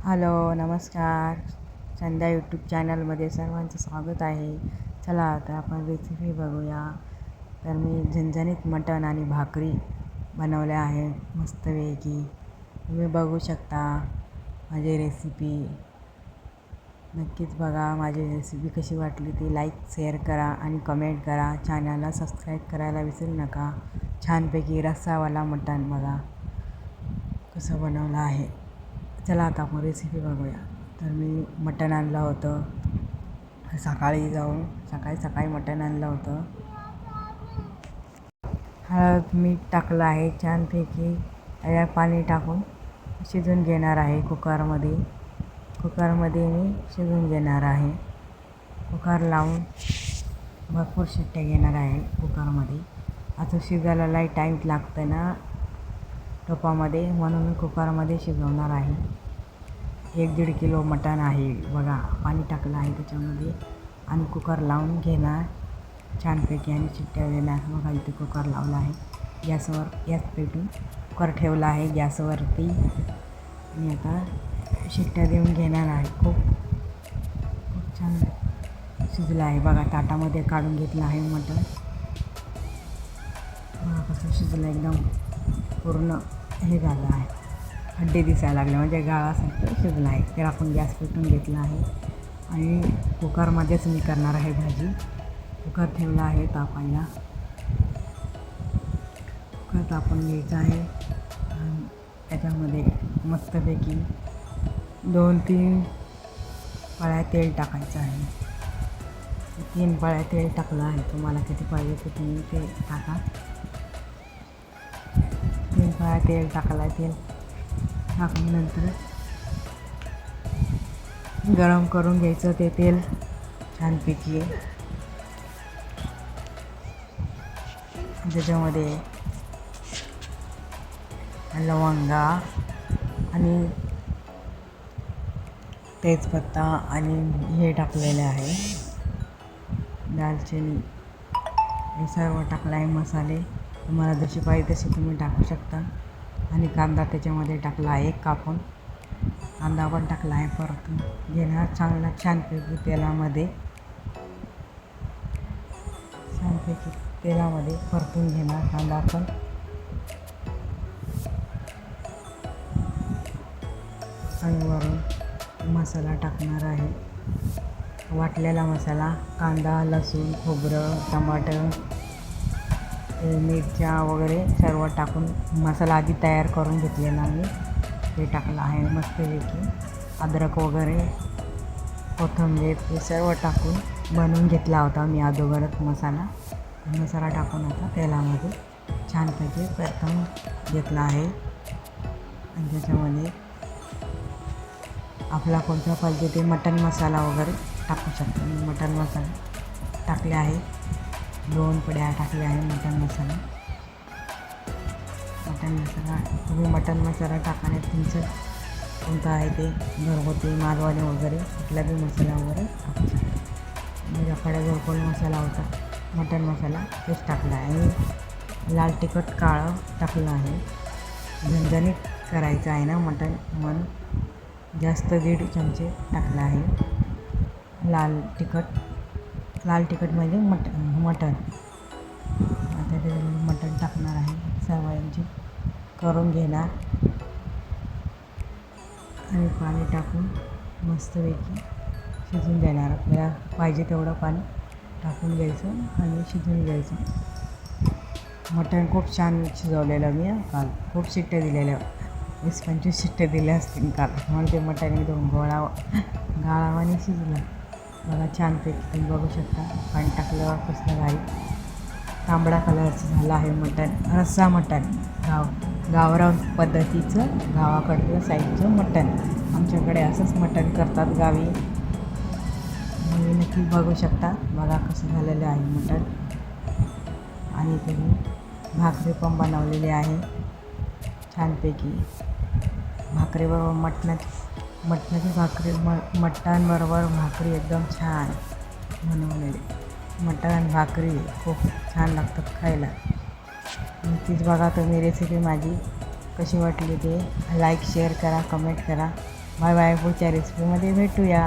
Hello नमस्कार. संध्या YouTube चॅनलमध्ये सर्वांचं स्वागत आहे. चला आता आपण रेसिपी बघूया. तर मी झणझणीत मटण आणि भाकरी बनवल्या आहे मस्तपैकी. तुम्ही बघू शकता माझी रेसिपी. नक्कीच बघा माझी रेसिपी कशी वाटली ती लाईक शेअर करा आणि कमेंट करा. चॅनलला सबस्क्राईब करायला विसरू नका. छानपैकी रस्सावाला मटण बघा कसं बनवलं आहे. चला आता आपण रेसिपी बघूया. तर मी मटण आणलं होतं सकाळी मटण आणलं होतं. हळद मीठ टाकलं आहे छानपैकी. यात पाणी टाकून शिजवून घेणार आहे कुकरमध्ये मी शिजवून घेणार आहे. कुकर लावून भरपूर शिट्ट्या घेणार आहे कुकरमध्ये. आता शिजायला लई टाईम लागतं ना टोपामध्ये, म्हणून मी कुकरमध्ये शिजवणार आहे. 1-1.5 किलो मटण आहे बघा. पाणी टाकलं आहे त्याच्यामध्ये आणि कुकर लावून घेणार छानपैकी आणि शिट्ट्या देणार. बघा इथे कुकर लावला आहे गॅस पेटून कुकर ठेवला आहे गॅसवरती आणि आता शिट्ट्या देऊन घेणार आहे. खूप छान शिजलं आहे बघा. ताटामध्ये काढून घेतलं आहे मटण. बघा कसं शिजलं, एकदम पूर्ण हे झालं आहे. हड्डी दिसायला लागले म्हणजे गाळासारखं शिजलं आहे. तर आपण गॅस पेटून घेतला आहे आणि कुकरमध्येच मी करणार आहे भाजी. कुकर ठेवला आहे तापायला. कुकर तापून घ्यायचं आहे आणि त्याच्यामध्ये मस्तपैकी 2-3 पळ्या तेल टाकायचं आहे. 3 पळ्या तेल टाकलं आहे. तुम्हाला किती पाहिजे ते तुम्ही ते टाका. 3 पळ्या तेल टाकलं आहे. तेल टाकल्यानंतर गरम करून घ्यायचं ते तेल छानपैकी. त्याच्यामध्ये लवंगा आणि तेजपत्ता आणि हे टाकलेले आहे दालचिनी. हे सर्व टाकलं आहे मसाले. तुम्हाला जशी पाहिजे तशी तुम्ही टाकू शकता. आणि कांदा त्याच्यामध्ये टाकला आहे कापून. कांदा पण टाकला आहे. परतून घेणार चांगला छानपैकी तेलामध्ये परतून घेणार कांदा पण. आणि वरून मसाला टाकणार आहे, वाटलेला मसाला. कांदा, लसूण, खोबरं, टमाटर, मिरच्या वगैरे सर्व टाकून मसाला आधी तयार करून घेतलेला मी ते टाकलं आहे मस्तपैकी. अद्रक वगैरे, कोथिंबीर हे सर्व टाकून बनवून घेतला होता मी अगोदरच मसाला टाकून आता तेलामध्ये छानपैकी परतून घेतला आहे. आणि त्याच्यामध्ये आपला कोणता पाहिजे ते मटण मसाला वगैरे टाकू शकतो. मी मटण मसाला टाकले आहे. 2 पड्या टाकल्या आहे मटण मसाला. तुम्ही मटण मसाला टाकणे तुमचं कोणता आहे ते घरगुती मालवणी वगैरे कुठला बी मसाला वगैरे टाकू शकतो. माझ्याकडे घरगुती मसाला होता मटण मसाला तेच टाकला आहे. आणि लाल तिखट काळं टाकलं आहे. झणझणीत करायचं आहे ना मटण, म्हणून जास्त 1.5 चमचे टाकला आहे लाल तिखट म्हणजे मटण. आता ते मटण टाकणार आहे. सर्वांची करून घेणार आणि पाणी टाकून मस्तपैकी शिजून देणार. आपल्याला पाहिजे तेवढं पाणी टाकून घ्यायचं आणि शिजवून घ्यायचं. मटण खूप छान शिजवलेलं मी काल. खूप शिट्ट्या दिलेल्या, 20-25 शिट्ट्या दिल्या असतील काल. म्हणून ते मटण एकदम गाळावाने शिजलं बघा छानपैकी. तुम्ही बघू शकता पाणी टाकल्यावर कसलं भारी तांबडा कलरचं झालं आहे मटण. रस्सा मटण, गावरान पद्धतीचं गावाकडलं साईडचं मटण. आमच्याकडे असंच मटण करतात गावी. तुम्ही नक्की बघू शकता. बघा कसं झालेलं आहे मटण. आणि तुम्ही भाकरी पण बनवलेली आहे छानपैकी. भाकरीबरोबर मटणाची भाकरी, मटणाबरोबर भाकरी एकदम छान बनवलेली. मटण आणि भाकरी खूप छान लागतात खायला. नक्कीच बघा तुम्ही रेसिपी माझी कशी वाटली ते लाईक शेअर करा, कमेंट करा. बाय बाय, पुढच्या रेसिपीमध्ये भेटूया.